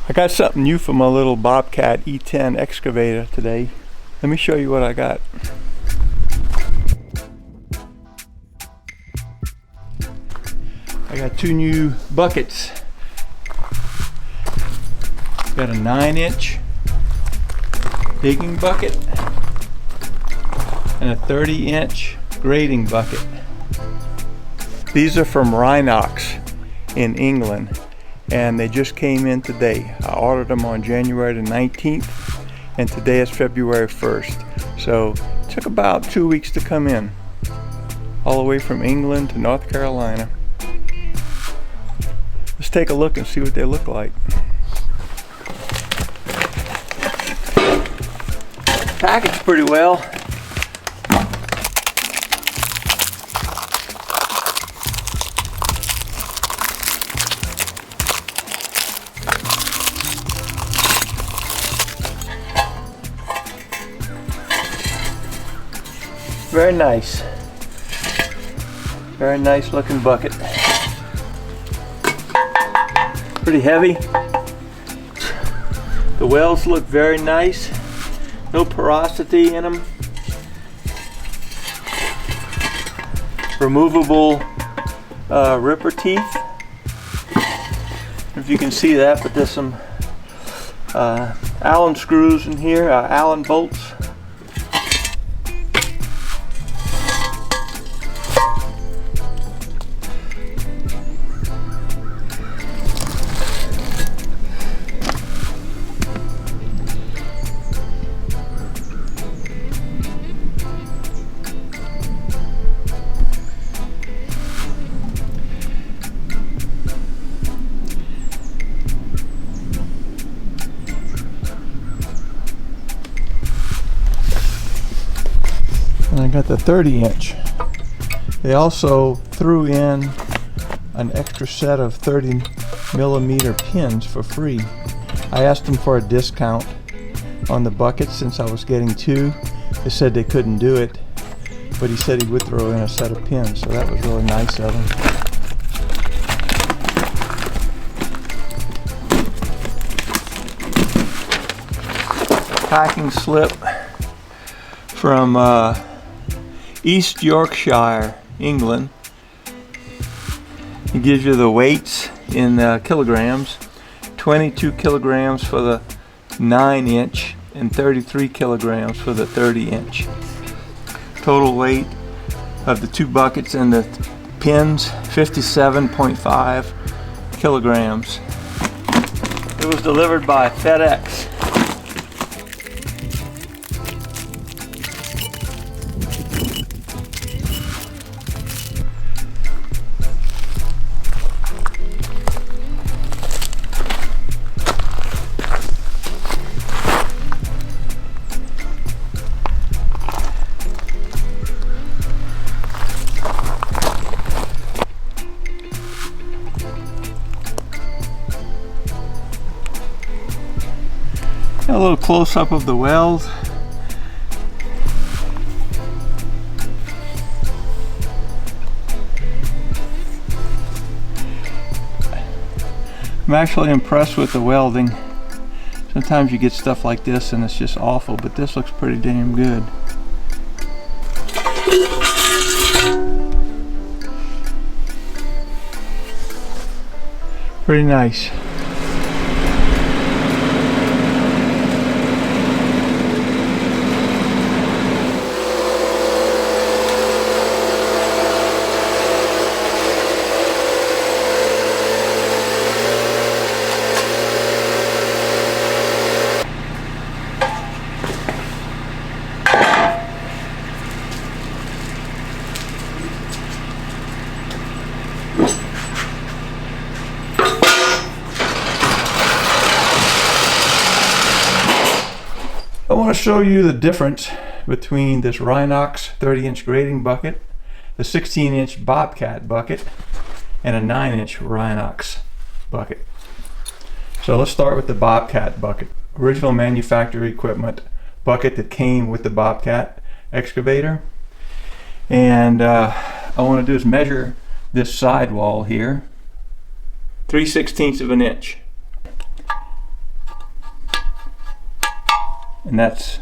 I got something new for my little Bobcat E10 excavator today. Let me show you what I got. I got two new buckets. Got a 9-inch digging bucket and a 30-inch grading bucket. These are from Rhinox in England, and they just came in today. I ordered them on January the 19th, and today is February 1st. So it took about 2 weeks to come in, all the way from England to North Carolina. Let's take a look and see what they look like. Packaged pretty well. Very nice. Very nice looking bucket. Pretty heavy. The welds look very nice. No porosity in them. Removable ripper teeth. If you can see that, but there's some Allen screws in here, Allen bolts. And I got the 30-inch. They also threw in an extra set of 30mm pins for free. I asked them for a discount on the bucket since I was getting two. They said they couldn't do it, but he said he would throw in a set of pins, so that was really nice of him. Packing slip from East Yorkshire, England. It gives you the weights in kilograms. 22 kilograms for the 9-inch and 33 kilograms for the 30-inch. Total weight of the two buckets and the pins, 57.5 kilograms. It was delivered by FedEx. A little close-up of the weld. I'm actually impressed with the welding. Sometimes you get stuff like this and it's just awful, but this looks pretty damn good. Pretty nice. I want to show you the difference between this Rhinox 30-inch grading bucket, the 16-inch Bobcat bucket, and a 9-inch Rhinox bucket. So let's start with the Bobcat bucket. Original manufacturer equipment bucket that came with the Bobcat excavator. And I want to do is measure this sidewall here, 3/16 of an inch. and that's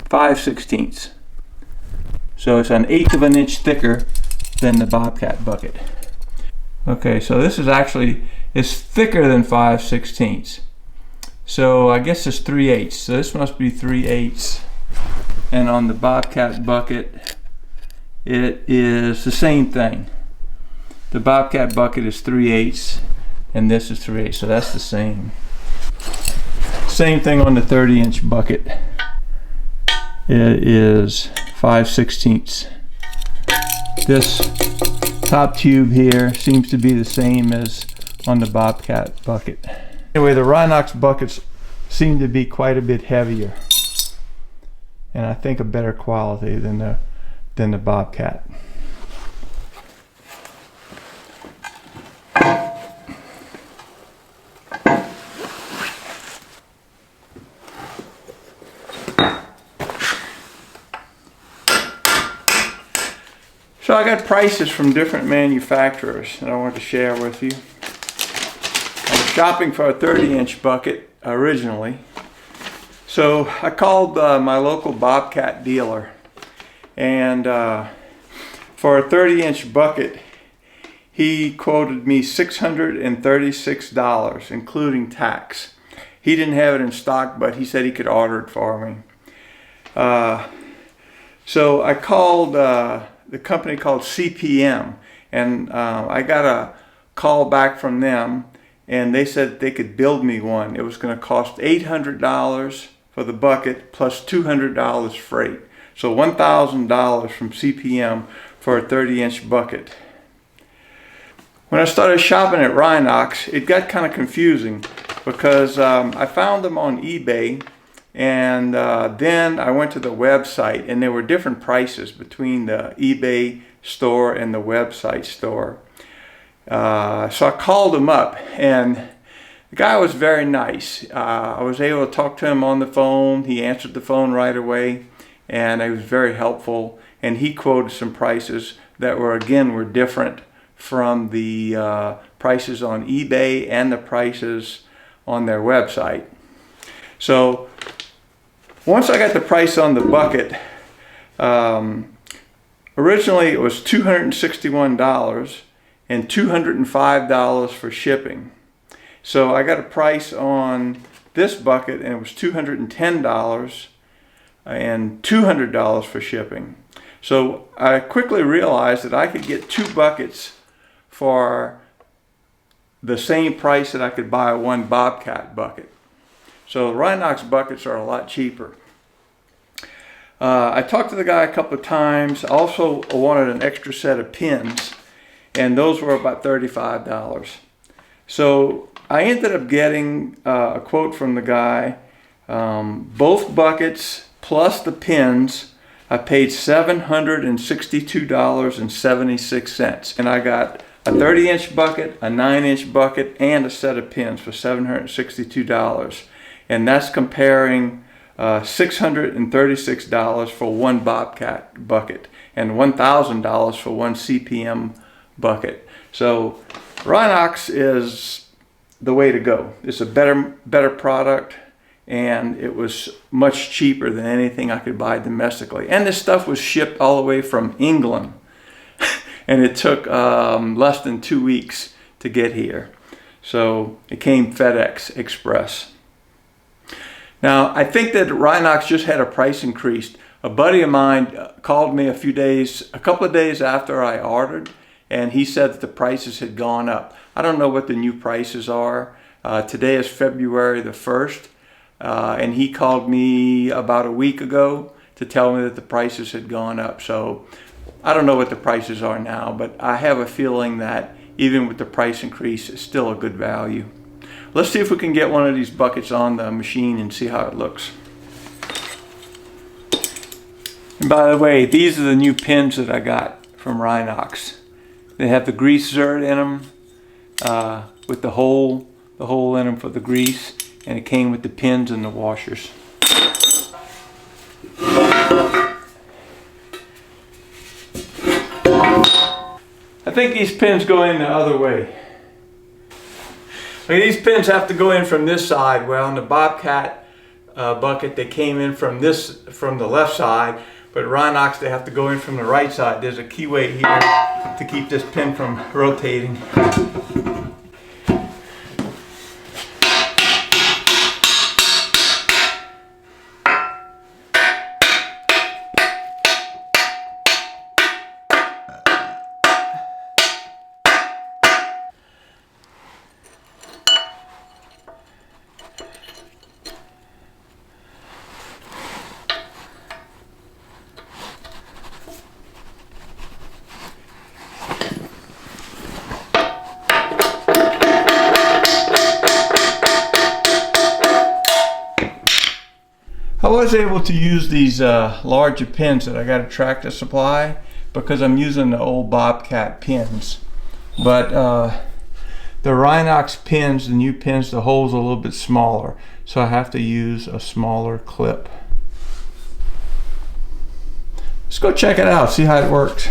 5/16. So it's an 1/8 of an inch thicker than the Bobcat bucket. Okay, so this is actually, it's thicker than 5/16. So I guess it's 3/8. So this must be 3/8. And on the Bobcat bucket, it is the same thing. The Bobcat bucket is 3/8, and this is 3/8. So that's the same. Same thing on the 30-inch bucket. It is 5/16. This top tube here seems to be the same as on the Bobcat bucket. Anyway, the Rhinox buckets seem to be quite a bit heavier, and I think a better quality than the Bobcat. So I got prices from different manufacturers that I want to share with you. I was shopping for a 30-inch bucket originally. So I called my local Bobcat dealer, and for a 30-inch bucket, he quoted me $636, including tax. He didn't have it in stock, but he said he could order it for me. So I called the company called CPM, and I got a call back from them, and they said they could build me one. It was going to cost $800 for the bucket plus $200 freight. So $1,000 from CPM for a 30-inch bucket. When I started shopping at Rhinox, it got kind of confusing because I found them on eBay, and then I went to the website, and there were different prices between the eBay store and the website store. So I called him up, and the guy was very nice. I was able to talk to him on the phone. He answered the phone right away, and he was very helpful. And he quoted some prices that were different from the prices on eBay and the prices on their website. So once I got the price on the bucket, originally it was $261 and $205 for shipping. So I got a price on this bucket, and it was $210 and $200 for shipping. So I quickly realized that I could get 2 buckets for the same price that I could buy one Bobcat bucket. So Rhinox buckets are a lot cheaper. I talked to the guy a couple of times. I also wanted an extra set of pins, and those were about $35. So I ended up getting a quote from the guy. Both buckets plus the pins, I paid $762.76. And I got a 30-inch bucket, a 9-inch bucket, and a set of pins for $762. And that's comparing $636 for one Bobcat bucket and $1,000 for one CPM bucket. So Rhinox is the way to go. It's a better product, and it was much cheaper than anything I could buy domestically. And this stuff was shipped all the way from England, and it took less than 2 weeks to get here. So it came FedEx Express. Now, I think that Rhinox just had a price increase. A buddy of mine called me a couple of days after I ordered, and he said that the prices had gone up. I don't know what the new prices are. Today is February the 1st, and he called me about a week ago to tell me that the prices had gone up. So I don't know what the prices are now, but I have a feeling that even with the price increase, it's still a good value. Let's see if we can get one of these buckets on the machine and see how it looks. And by the way, these are the new pins that I got from Rhinox. They have the grease zerd in them with the hole in them for the grease, and it came with the pins and the washers. I think these pins go in the other way. Okay, these pins have to go in from this side. Well, on the Bobcat, bucket, they came in from the left side, but Rhinox, they have to go in from the right side. There's a keyway here to keep this pin from rotating. I was able to use these larger pins that I got at Tractor Supply because I'm using the old Bobcat pins. But the Rhinox pins, the new pins, the hole's a little bit smaller, so I have to use a smaller clip. Let's go check it out, see how it works.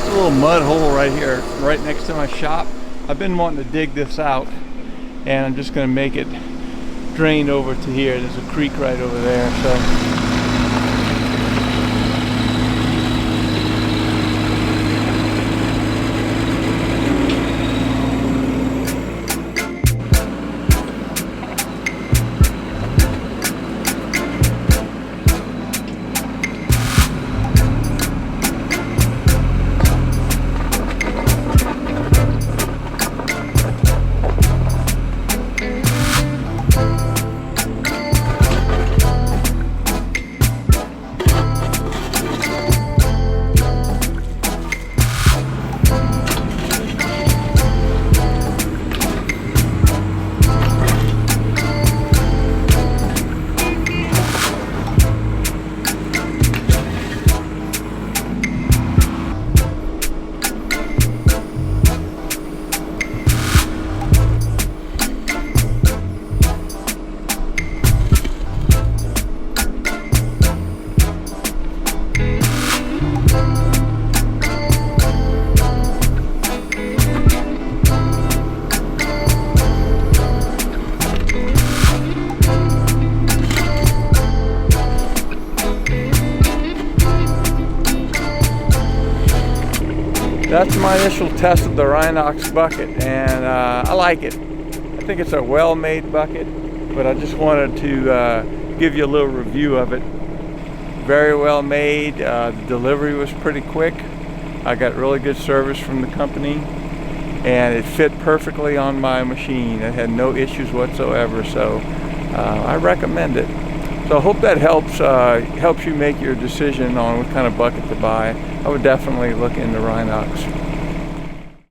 A little mud hole right here, right next to my shop. I've been wanting to dig this out, and I'm just going to make it drain over to here. There's a creek right over there, so. That's my initial test of the Rhinox bucket, and I like it. I think it's a well-made bucket, but I just wanted to give you a little review of it. Very well made. The delivery was pretty quick. I got really good service from the company, and it fit perfectly on my machine. It had no issues whatsoever, so I recommend it. So I hope that helps you make your decision on what kind of bucket to buy. I would definitely look into Rhinox.